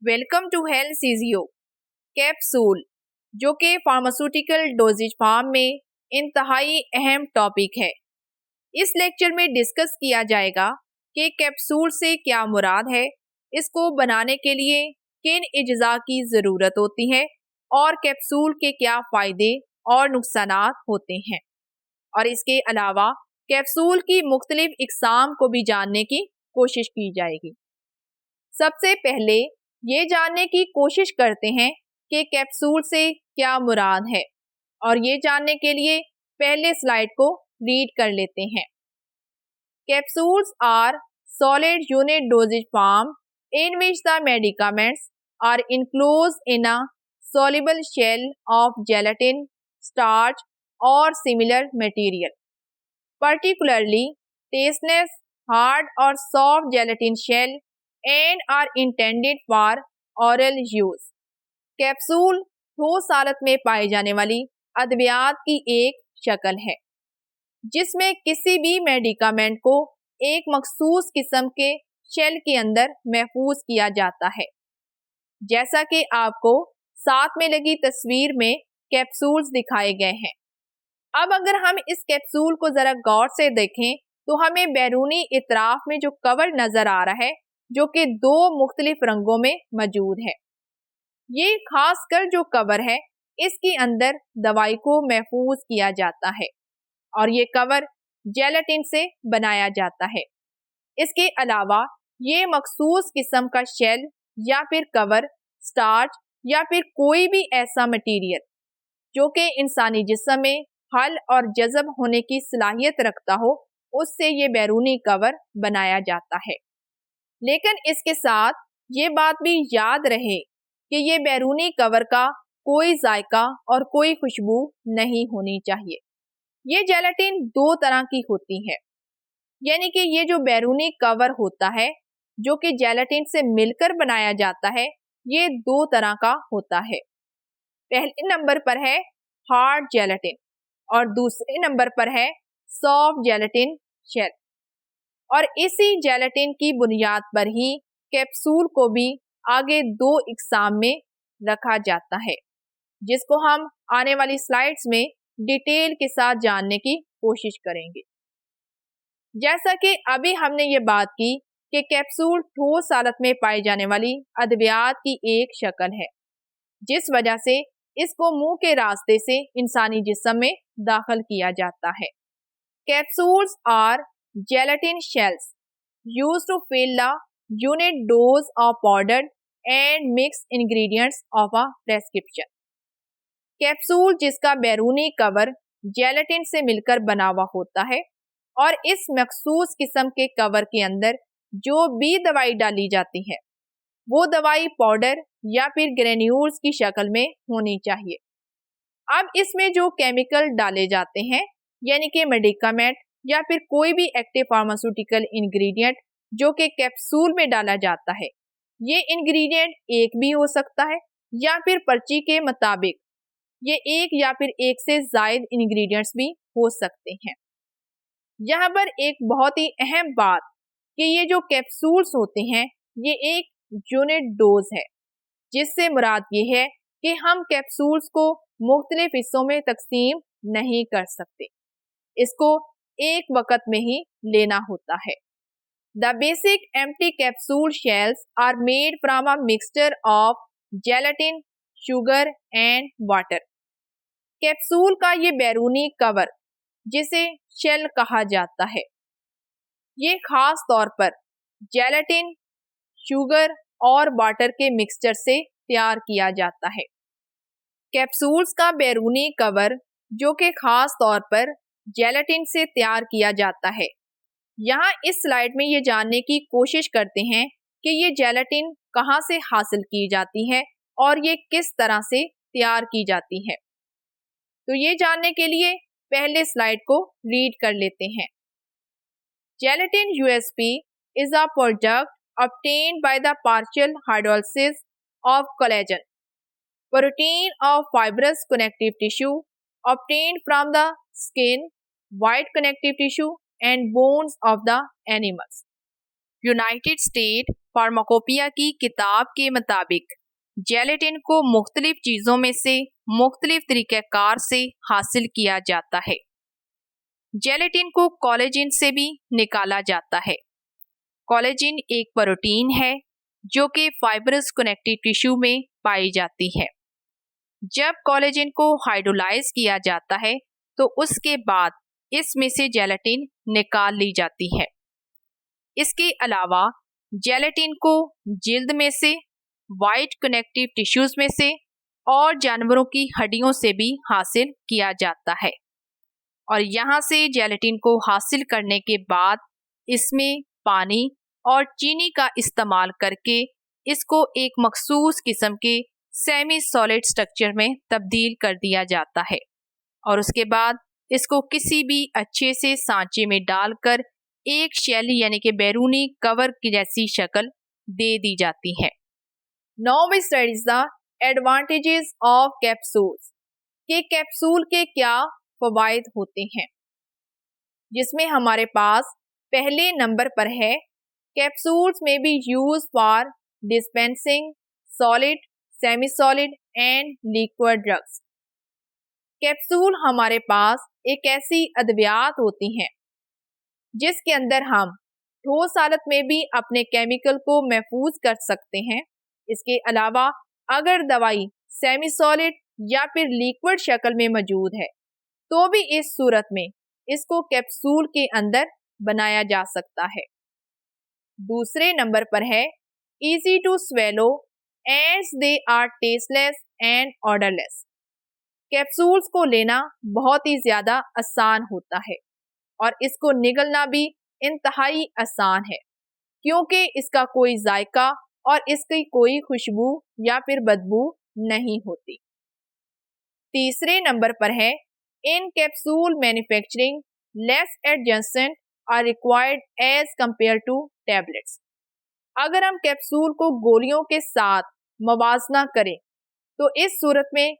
Welcome to health सीजियो। Capsule जो कि फार्मास्यूटिकल डोजेज फार्म में इंतहाई अहम टॉपिक है। इस लेक्चर में डिस्कस किया जाएगा कि कैप्सूल से क्या मुराद है, इसको बनाने के लिए किन अज्जा की ज़रूरत होती है और कैप्सूल के क्या फ़ायदे और नुकसानात होते हैं। और इसके अलावा कैप्सूल की मुख्तलिफ इक़साम को भी जानने की कोशिश की जाएगी। सबसे पहले ये जानने की कोशिश करते हैं कि कैप्सूल से क्या मुराद है, और ये जानने के लिए पहले स्लाइड को रीड कर लेते हैं। Capsules are solid unit dosage form in which the medicaments are enclosed in a soluble shell of gelatin, starch or similar material, particularly tasteless, hard or soft gelatin shell, and are intended for oral use. Capsule ठोस हालत में पाई जाने वाली अद्वियात की एक शक्ल है जिसमें किसी भी मेडिकामेंट को एक मखसूस किस्म के शेल के अंदर महफूज किया जाता है। जैसा कि आपको साथ में लगी तस्वीर में कैप्सूल्स दिखाए गए हैं। अब अगर हम इस कैप्सूल को जरा गौर से देखें तो हमें बैरूनी इतराफ में जो कवर नजर आ रहा है जो कि दो मुख्तलिफ रंगों में मौजूद है। ये खासकर जो कवर है इसके अंदर दवाई को महफूज किया जाता है और ये कवर जेलेटिन से बनाया जाता है। इसके अलावा ये मखसूस किस्म का शेल या फिर कवर, स्टार्च या फिर कोई भी ऐसा मटीरियल जो कि इंसानी जिस्म में हल और जज़ब होने की सलाहियत रखता हो, उससे ये बैरूनी कवर बनाया जाता है। लेकिन इसके साथ ये बात भी याद रहे कि ये बैरूनी कवर का कोई जायका और कोई खुशबू नहीं होनी चाहिए। ये जेलेटिन दो तरह की होती है, यानी कि ये जो बैरूनी कवर होता है जो कि जेलेटिन से मिलकर बनाया जाता है, ये दो तरह का होता है। पहले नंबर पर है हार्ड जेलेटिन और दूसरे नंबर पर है सॉफ्ट जेलेटिन शेल। और इसी जेलेटिन की बुनियाद पर ही कैप्सूल को भी आगे दो इक़साम में रखा जाता है, जिसको हम आने वाली स्लाइड्स में डिटेल के साथ जानने की कोशिश करेंगे। जैसा कि अभी हमने ये बात की कि कैप्सूल ठोस हालत में पाई जाने वाली अद्वियात की एक शक्ल है, जिस वजह से इसको मुंह के रास्ते से इंसानी जिस्म में दाखिल किया जाता है। Capsules are gelatin shells used to fill the unit dose of powdered and mixed ingredients of a prescription. Capsule जिसका बैरूनी कवर जेलेटिन से मिलकर बना हुआ होता है और इस मखसूस किस्म के कवर के अंदर जो भी दवाई डाली जाती है वो दवाई पाउडर या फिर ग्रेन्यूल्स की शक्ल में होनी चाहिए। अब इसमें जो केमिकल डाले जाते हैं यानी कि मेडिकामेंट या फिर कोई भी एक्टिव फार्मास्यूटिकल इंग्रेडिएंट जो कि कैप्सूल में डाला जाता है, ये इंग्रेडिएंट एक भी हो सकता है या फिर पर्ची के मुताबिक ये एक या फिर एक से ज़ायद इंग्रेडिएंट्स भी हो सकते हैं। यहाँ पर एक बहुत ही अहम बात कि ये जो कैप्सूल्स होते हैं ये एक यूनिट डोज है, जिससे मुराद ये है कि हम कैप्सूल्स को मुख्तलिफ हिस्सों में तकसीम नहीं कर सकते, इसको एक वक्त में ही लेना होता है। The basic empty capsule shells are made from a mixture of gelatin, sugar and water. Capsule का ये बैरूनी कवर जिसे शेल कहा जाता है, ये खास तौर पर जेलेटिन, शुगर और वाटर के मिक्सचर से तैयार किया जाता है। कैप्सूल्स का बैरूनी कवर जो कि खास तौर पर जेलेटिन से तैयार किया जाता है, यहाँ इस स्लाइड में ये जानने की कोशिश करते हैं कि ये जेलेटिन कहाँ से हासिल की जाती है और ये किस तरह से तैयार की जाती है। तो ये जानने के लिए पहले स्लाइड को रीड कर लेते हैं। Gelatin USP is a product obtained by the partial hydrolysis of collagen, protein of fibrous connective tissue obtained from the skin, white connective tissue and bones of the animals. United States pharmacopoeia की किताब के मुताबिक gelatin को मुख्तलिफ चीज़ों में से मुख्तलिफ तरीक़ेकार से हासिल किया जाता है। जेलेटिन को कोलेजिन से भी निकाला जाता है। कोलेजिन एक प्रोटीन है जो कि फाइब्रस कनेक्टिव टिश्यू में पाई जाती है। जब कोलेजिन को हाइड्रोलाइज किया जाता है तो उसके बाद इसमें से जेलेटिन निकाल ली जाती है। इसके अलावा जेलेटिन को जिल्द में से, वाइट कनेक्टिव टिश्यूज में से और जानवरों की हड्डियों से भी हासिल किया जाता है। और यहाँ से जेलेटिन को हासिल करने के बाद इसमें पानी और चीनी का इस्तेमाल करके इसको एक मखसूस किस्म के सेमी सॉलिड स्ट्रक्चर में तब्दील कर दिया जाता है और उसके बाद इसको किसी भी अच्छे से सांचे में डालकर एक शेल यानी कि बैरूनी कवर की जैसी शक्ल दे दी जाती है। Now we study the advantages of capsules कि कैप्सूल के क्या फवायद होते हैं, जिसमें हमारे पास पहले नंबर पर है कैप्सूल्स में B use for dispensing solid, semi solid and liquid drugs. Capsule हमारे पास एक ऐसी अद्वियात होती हैं जिसके अंदर हम ठोस हालत में भी अपने केमिकल को महफूज कर सकते हैं। इसके अलावा अगर दवाई सेमी सॉलिड या फिर लिक्विड शक्ल में मौजूद है तो भी इस सूरत में इसको कैप्सूल के अंदर बनाया जा सकता है। दूसरे नंबर पर है easy to swallow as they are tasteless and odourless. Capsules को लेना बहुत ही ज्यादा आसान होता है और इसको निगलना भी इंतहाई आसान है क्योंकि इसका कोई जायका और इसकी कोई खुशबू या फिर बदबू नहीं होती। तीसरे नंबर पर है in capsule manufacturing less adjustant are required as compare to tablets. अगर हम कैप्सूल को गोलियों के साथ मवाजना करें तो इस सूरत में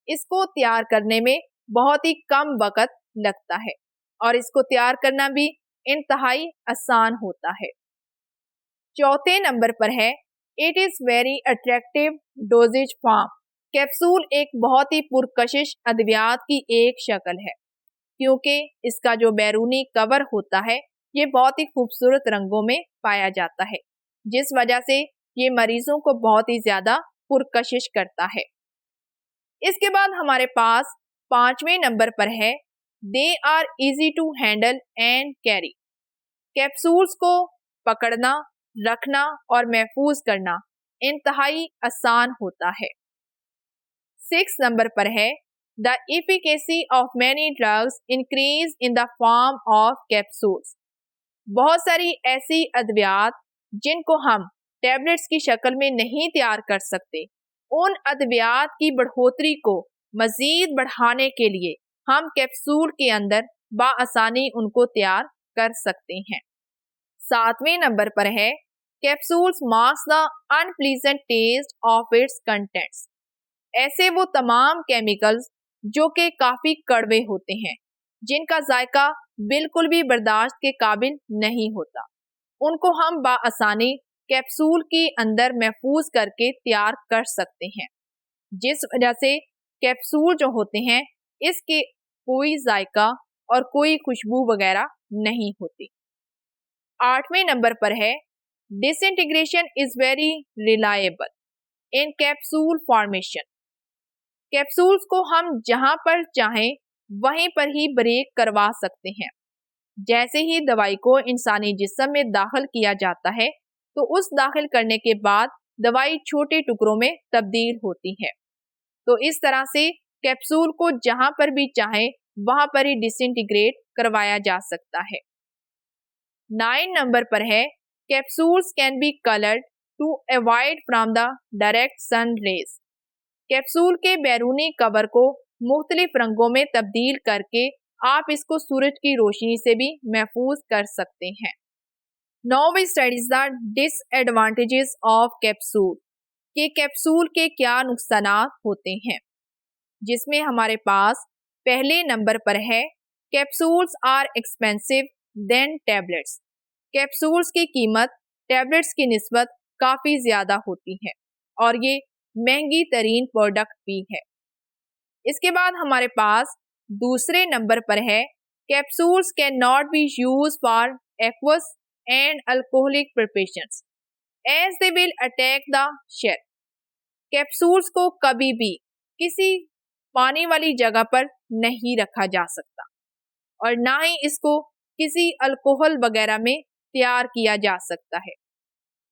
इसको तैयार करने में बहुत ही कम वक्त लगता है और इसको तैयार करना भी इंतहाई आसान होता है। चौथे नंबर पर है it is very attractive doses form. Capsule एक बहुत ही पुरकशिश अद्वियात की एक शक्ल है क्योंकि इसका जो बैरूनी कवर होता है ये बहुत ही खूबसूरत रंगों में पाया जाता है, जिस वजह से ये मरीजों को बहुत ही ज्यादा पुरकशिश करता है। इसके बाद हमारे पास पांचवें नंबर पर है they are easy to handle and carry. Capsules को पकड़ना, रखना और महफूज करना इंतहाई आसान होता है। 6 नंबर पर है the efficacy of many drugs increase in the form of capsules. बहुत सारी ऐसी अद्वियात जिनको हम टैबलेट्स की शक्ल में नहीं तैयार कर सकते, उन अद्वियात की बढ़ोतरी को मजीद बढ़ाने के लिए हम कैप्सूल के अंदर बाआसानी उनको तैयार कर सकते हैं। 7वें नंबर पर है capsules masks the unpleasant taste of its contents. ऐसे वो तमाम केमिकल्स जो कि काफी कड़वे होते हैं, जिनका जायका बिल्कुल भी बर्दाश्त के काबिल नहीं होता, उनको हम बाआसानी कैप्सूल के अंदर महफूज करके तैयार कर सकते हैं, जिस वजह से कैप्सूल जो होते हैं इसके कोई जायका और कोई खुशबू वगैरह नहीं होती। 8वें नंबर पर है disintegration is very reliable in capsule formation. Capsules को हम जहां पर चाहें वहीं पर ही ब्रेक करवा सकते हैं। जैसे ही दवाई को इंसानी जिस्म में दाखिल किया जाता है तो उस दाखिल करने के बाद दवाई छोटे टुकड़ों में तब्दील होती है। तो इस तरह से कैप्सूल को जहां पर भी चाहे वहां पर ही डिसइंटीग्रेट करवाया जा सकता है। 9 नंबर पर है capsules can be coloured to avoid from the direct sun rays. Capsule के बैरूनी कवर को मुख्तलिफ रंगों में तब्दील करके आप इसको सूरज की रोशनी से भी महफूज कर सकते हैं। Now we studies the disadvantages of capsule कि कैप्सूल के क्या नुकसान होते हैं, जिसमें हमारे पास पहले नंबर पर है capsules are expensive than tablets. Capsules की कीमत टैबलेट्स की निस्बत काफ़ी ज़्यादा होती है और ये महंगी तरीन प्रोडक्ट भी है। इसके बाद हमारे पास दूसरे नंबर पर है capsules can not be use for aqueous and alcoholic preparations as they will attack the shell. Capsules को कभी भी किसी पानी वाली जगह पर नहीं रखा जा सकता और ना ही इसको किसी अल्कोहल वगैरह में तैयार किया जा सकता है,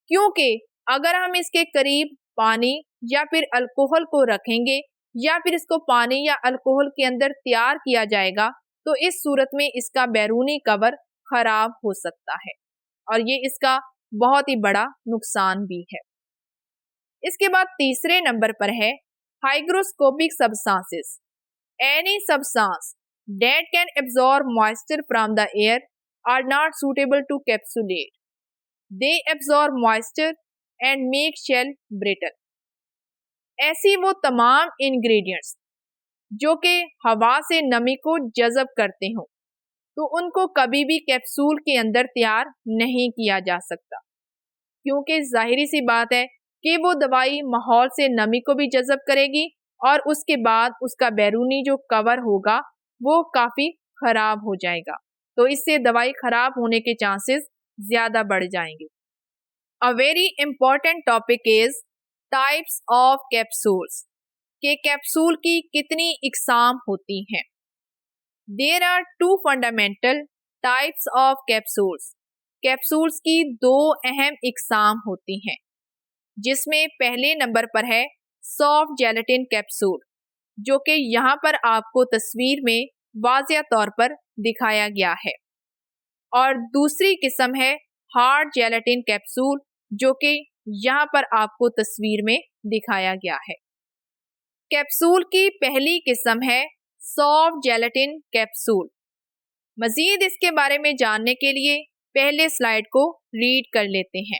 क्योंकि अगर हम इसके करीब पानी या फिर अल्कोहल को रखेंगे या फिर इसको पानी या अल्कोहल के अंदर तैयार किया जाएगा तो इस सूरत में इसका बैरूनी कवर खराब हो सकता है और ये इसका बहुत ही बड़ा नुकसान भी है। इसके बाद तीसरे नंबर पर है hygroscopic substances. Any substance that can absorb moisture from the air are not suitable to capsulate. They absorb moisture and make shell brittle. ऐसी वो तमाम इंग्रेडिएंट्स जो कि हवा से नमी को जज़ब करते हों तो उनको कभी भी कैप्सूल के अंदर तैयार नहीं किया जा सकता, क्योंकि जाहिरी सी बात है कि वो दवाई माहौल से नमी को भी जज़ब करेगी और उसके बाद उसका बैरूनी जो कवर होगा वो काफ़ी खराब हो जाएगा, तो इससे दवाई खराब होने के चांसेस ज़्यादा बढ़ जाएंगे। A very important topic is types of capsules, के कैप्सूल की कितनी इकसाम होती हैं। There are two fundamental types of capsules. Capsules की दो अहम इकसाम होती हैं, जिसमें पहले नंबर पर है सॉफ्ट जेलेटिन कैप्सूल, जो कि यहाँ पर आपको तस्वीर में वाज़िया तौर पर दिखाया गया है, और दूसरी किस्म है हार्ड जेलेटिन कैप्सूल, जो कि यहाँ पर आपको तस्वीर में दिखाया गया है। कैप्सूल की पहली किस्म है सॉफ्ट जेलेटिन कैप्सूल। मज़ीद इसके बारे में जानने के लिए पहले स्लाइड को रीड कर लेते हैं।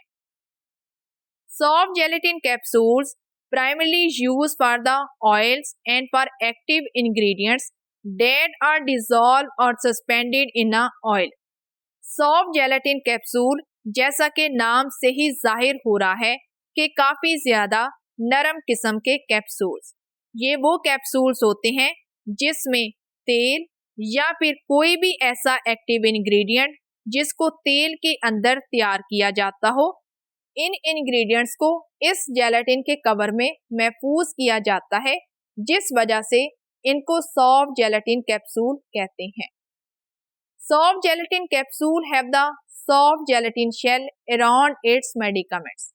Soft gelatin capsules primarily used for the oils and for active ingredients that are dissolved or suspended in a oil. Soft gelatin capsule जैसा कि नाम से ही जाहिर हो रहा है कि काफ़ी ज़्यादा नरम किस्म के कैप्सूल्स, ये वो कैप्सूल्स होते हैं जिसमें तेल या फिर कोई भी ऐसा एक्टिव इंग्रेडिएंट जिसको तेल के अंदर तैयार किया जाता हो, इन इंग्रेडिएंट्स को इस जेलेटिन के कवर में महफूज किया जाता है, जिस वजह से इनको सॉफ्ट जेलेटिन कैप्सूल कहते हैं। Soft gelatin capsule have the soft gelatin shell around its medicaments.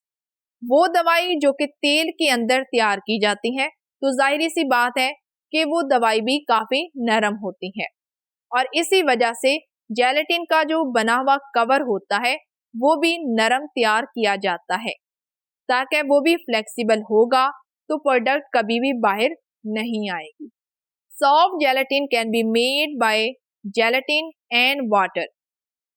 वो दवाई जो कि तेल के अंदर तैयार की जाती है तो जाहिर सी बात है कि वो दवाई भी काफ़ी नरम होती है और इसी वजह से जेलेटिन का जो बना हुआ कवर होता है वो भी नरम तैयार किया जाता है ताकि वो भी फ्लेक्सिबल होगा तो प्रोडक्ट कभी भी बाहर नहीं आएगी। Soft gelatin can be made by gelatin and water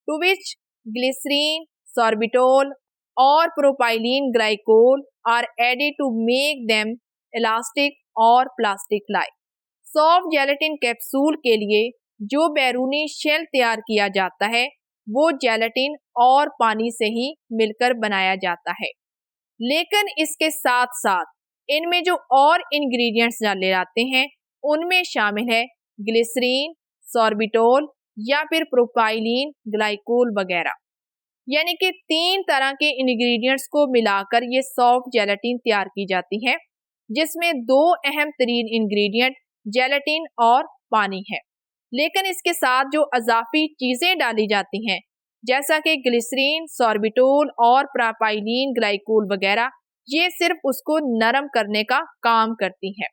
to which glycerin, sorbitol और propylene glycol are added to make them elastic और plastic like. Soft gelatin capsule के लिए जो बैरूनी शेल तैयार किया जाता है वो जेलेटिन और पानी से ही मिलकर बनाया जाता है, लेकिन इसके साथ साथ इनमें जो और इंग्रेडिएंट्स डाले जाते हैं उनमें शामिल है ग्लिसरीन, सॉर्बिटोल या फिर प्रोपाइलीन ग्लाइकोल वगैरह, यानी कि 3 तरह के इंग्रेडिएंट्स को मिलाकर ये सॉफ्ट जेलेटिन तैयार की जाती है, जिसमें 2 अहम तरीन इंग्रेडिएंट जेलेटिन और पानी है। लेकिन इसके साथ जो अजाफी चीज़ें डाली जाती हैं जैसा कि ग्लिसरीन, सॉर्बिटोल और प्रोपाइलीन ग्लाइकोल वगैरह, ये सिर्फ उसको नरम करने का काम करती हैं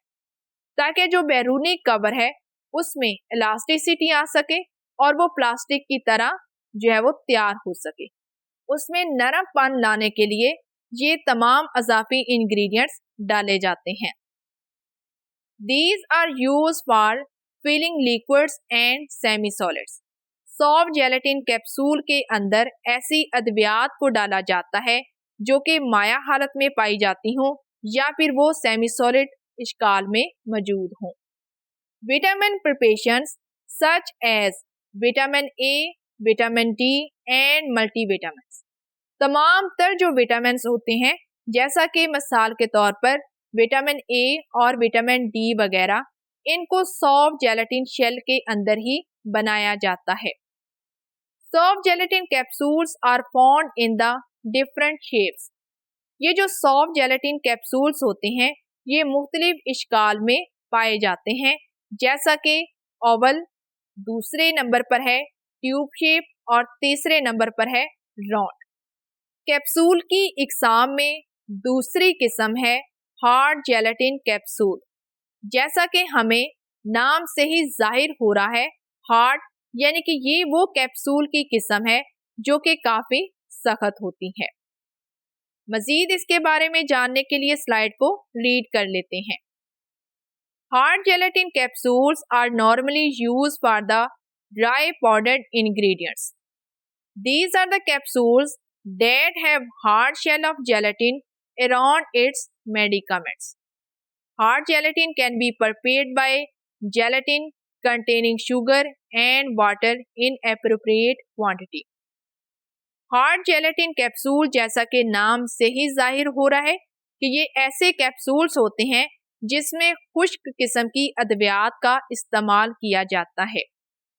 ताकि जो बैरूनी कवर है उसमें इलास्टिसिटी आ सके और वो प्लास्टिक की तरह जो है वो तैयार हो सके। उसमें नरमपन लाने के लिए ये तमाम अजाफी इंग्रेडिएंट्स डाले जाते हैं। These are used for filling liquids and semi-solids. Soft gelatin capsule के अंदर ऐसी अद्वियात को डाला जाता है जो कि माया हालत में पाई जाती हों या फिर वो सेमी सॉलिड इश्काल में मौजूद हों। Vitamin preparations such as vitamin A, vitamin D and multivitamins तमाम तर जो विटामिन होते हैं, जैसा कि मिसाल के तौर पर विटामिन ए और विटामिन डी वगैरह, इनको सॉफ्ट जेलेटिन शेल के अंदर ही बनाया जाता है। Soft gelatin capsules are found in the different shapes. ये जो सॉफ्ट जेलेटिन कैप्सूल्स होते हैं, ये मुख्तलिफ इश्काल में पाए जाते हैं, जैसा कि ओवल, दूसरे नंबर पर है ट्यूब शेप और तीसरे नंबर पर है राउंड। कैप्सूल की इकसाम में दूसरी किस्म है हार्ड जेलेटिन कैप्सूल। जैसा कि हमें नाम से ही जाहिर हो रहा है, हार्ड यानी कि ये वो कैप्सूल की किस्म है जो कि काफी सख्त होती है। मजीद इसके बारे में जानने के लिए स्लाइड को रीड कर लेते हैं। Hard gelatin capsules are normally used for the dry powdered ingredients. These are the capsules that have hard shell of gelatin around its medicaments. Hard gelatin can be prepared by gelatin containing sugar and water in appropriate quantity. Hard gelatin capsule, जैसा कि नाम से ही जाहिर हो रहा है कि ये ऐसे कैप्सूल्स होते हैं जिसमें खुश्क किस्म की अद्वियात का इस्तेमाल किया जाता है,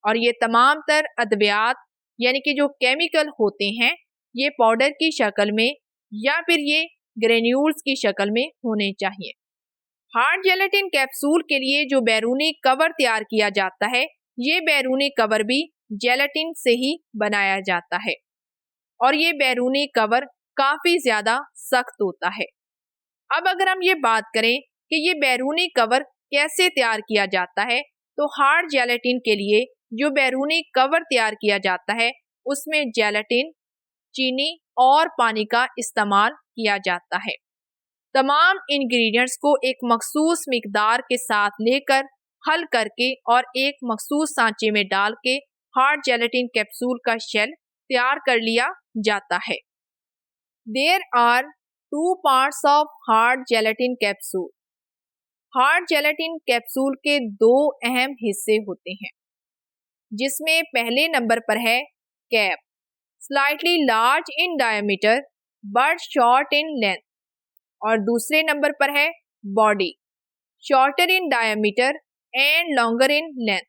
और ये तमाम तर अद्वियात यानी कि जो केमिकल होते हैं, ये पाउडर की शक्ल में या फिर ये ग्रेन्यूल्स की शक्ल में होने चाहिए। हार्ड जेलेटिन कैप्सूल के लिए जो बैरूनी कवर तैयार किया जाता है, ये बैरूनी कवर भी जेलेटिन से ही बनाया जाता है, और ये बैरूनी कवर काफी ज्यादा सख्त होता है। अब अगर हम ये बात करें कि ये बैरूनी कवर कैसे तैयार किया जाता है, तो हार्ड जेलेटिन के लिए जो बैरूनी कवर तैयार किया जाता है, उसमें जेलेटिन, चीनी और पानी का इस्तेमाल किया जाता है। तमाम इंग्रेडिएंट्स को एक मखसूस मिकदार के साथ लेकर हल करके और एक मखसूस सांचे में डाल के हार्ड जेलेटिन कैप्सूल का शेल तैयार कर लिया जाता है। There are 2 parts of hard gelatin capsule. Hard gelatin capsule के 2 अहम हिस्से होते हैं, जिसमें पहले नंबर पर है cap, slightly large in diameter but short in length, और दूसरे नंबर पर है body, shorter in diameter and longer in length.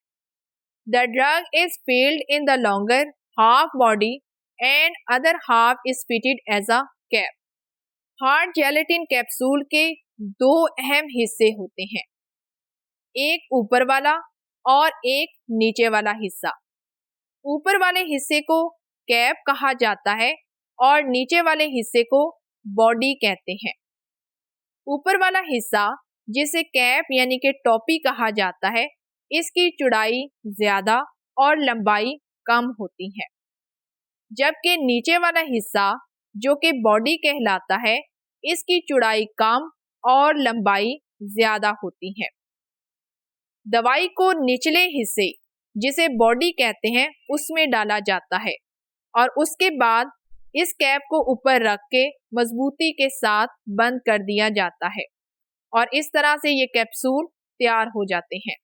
The drug is filled in the longer half body and other half is fitted as a cap. Hard gelatin capsule के 2 अहम हिस्से होते हैं, एक ऊपर वाला और एक नीचे वाला हिस्सा। ऊपर वाले हिस्से को कैप कहा जाता है और नीचे वाले हिस्से को बॉडी कहते हैं। ऊपर वाला हिस्सा, जिसे कैप यानी कि टोपी कहा जाता है, इसकी चौड़ाई ज्यादा और लंबाई कम होती है, जबकि नीचे वाला हिस्सा जो कि बॉडी कहलाता है, इसकी चौड़ाई कम और लंबाई ज्यादा होती है। दवाई को निचले हिस्से, जिसे बॉडी कहते हैं, उसमें डाला जाता है और उसके बाद इस कैप को ऊपर रख के मजबूती के साथ बंद कर दिया जाता है, और इस तरह से ये कैप्सूल तैयार हो जाते हैं।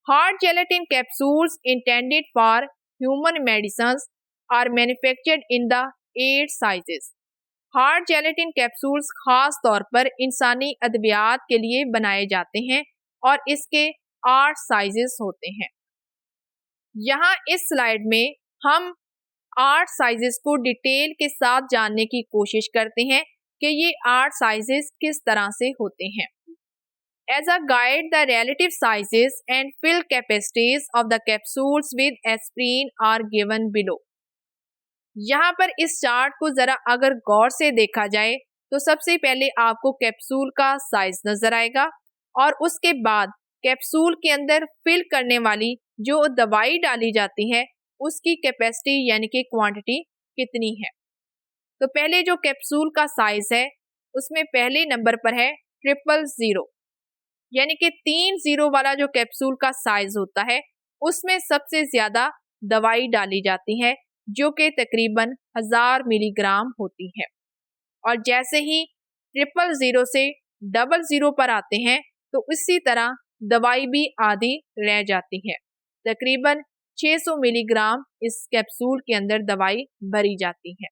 Hard gelatin capsules intended for human medicines are manufactured in the 8 sizes. Hard gelatin capsules खास तौर पर इंसानी अद्वियात के लिए बनाए जाते हैं और इसके 8 साइजेस होते हैं। यहाँ इस स्लाइड में हम 8 साइजेस को डिटेल के साथ जानने की कोशिश करते हैं कि ये 8 साइजेस किस तरह से होते हैं। As a guide, the relative sizes and fill capacities of the capsules with aspirin are given below. यहाँ पर इस चार्ट को जरा अगर गौर से देखा जाए तो सबसे पहले आपको कैप्सूल का साइज नजर आएगा और उसके बाद कैप्सूल के अंदर फिल करने वाली जो दवाई डाली जाती है उसकी कैपेसिटी यानी कि क्वांटिटी कितनी है। तो पहले जो कैप्सूल का साइज है उसमें पहले नंबर पर है 000, यानी कि 3 0 वाला जो कैप्सूल का साइज होता है उसमें सबसे ज्यादा दवाई डाली जाती है, जो कि तकरीबन 1000 मिलीग्राम होती है। और जैसे ही 000 से 00 पर आते हैं तो इसी तरह दवाई भी आधी रह जाती है, तकरीबन 600 मिलीग्राम इस कैप्सूल के अंदर दवाई भरी जाती है।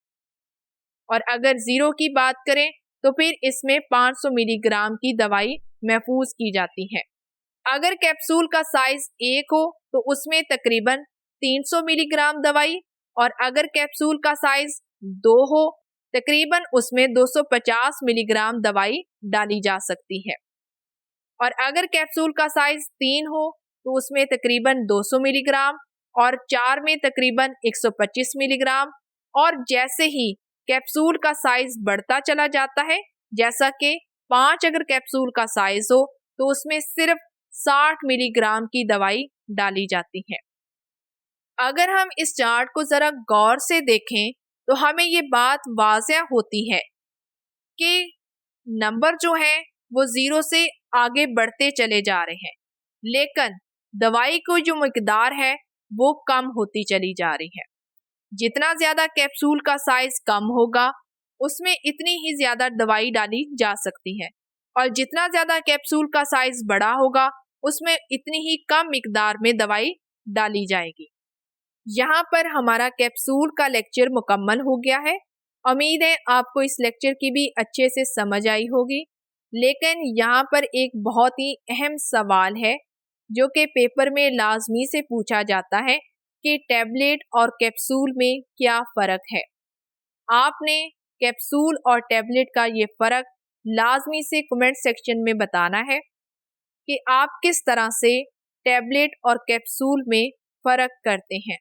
और अगर 0 की बात करें तो फिर इसमें 500 मिलीग्राम की दवाई महफूज की जाती है। अगर कैप्सूल का साइज 1 हो तो उसमें तकरीबन 300 मिलीग्राम दवाई, और अगर कैप्सूल का साइज 2 हो तकरीबन उसमें 250 मिलीग्राम दवाई डाली जा सकती है। और अगर कैप्सूल का साइज 3 हो तो उसमें तकरीबन 200 मिलीग्राम, और 4 में तकरीबन 125 मिलीग्राम। और जैसे ही कैप्सूल का साइज बढ़ता चला जाता है, जैसा कि 5 अगर कैप्सूल का साइज हो तो उसमें सिर्फ 60 मिलीग्राम की दवाई डाली जाती है। अगर हम इस चार्ट को जरा गौर से देखें तो हमें ये बात वाज़ेह होती है कि नंबर जो है वो 0 से आगे बढ़ते चले जा रहे हैं, लेकिन दवाई को जो मिकदार है वो कम होती चली जा रही है। जितना ज्यादा कैप्सूल का साइज कम होगा उसमें इतनी ही ज्यादा दवाई डाली जा सकती है, और जितना ज्यादा कैप्सूल का साइज बड़ा होगा उसमें इतनी ही कम मिकदार में दवाई डाली जाएगी। यहाँ पर हमारा कैप्सूल का लेक्चर मुकम्मल हो गया है। उम्मीद है आपको इस लेक्चर की भी अच्छे से समझ आई होगी। लेकिन यहाँ पर एक बहुत ही अहम सवाल है जो कि पेपर में लाजमी से पूछा जाता है कि टैबलेट और कैप्सूल में क्या फ़र्क है। आपने कैप्सूल और टैबलेट का ये फ़र्क लाजमी से कमेंट सेक्शन में बताना है कि आप किस तरह से टैबलेट और कैप्सूल में फ़र्क करते हैं।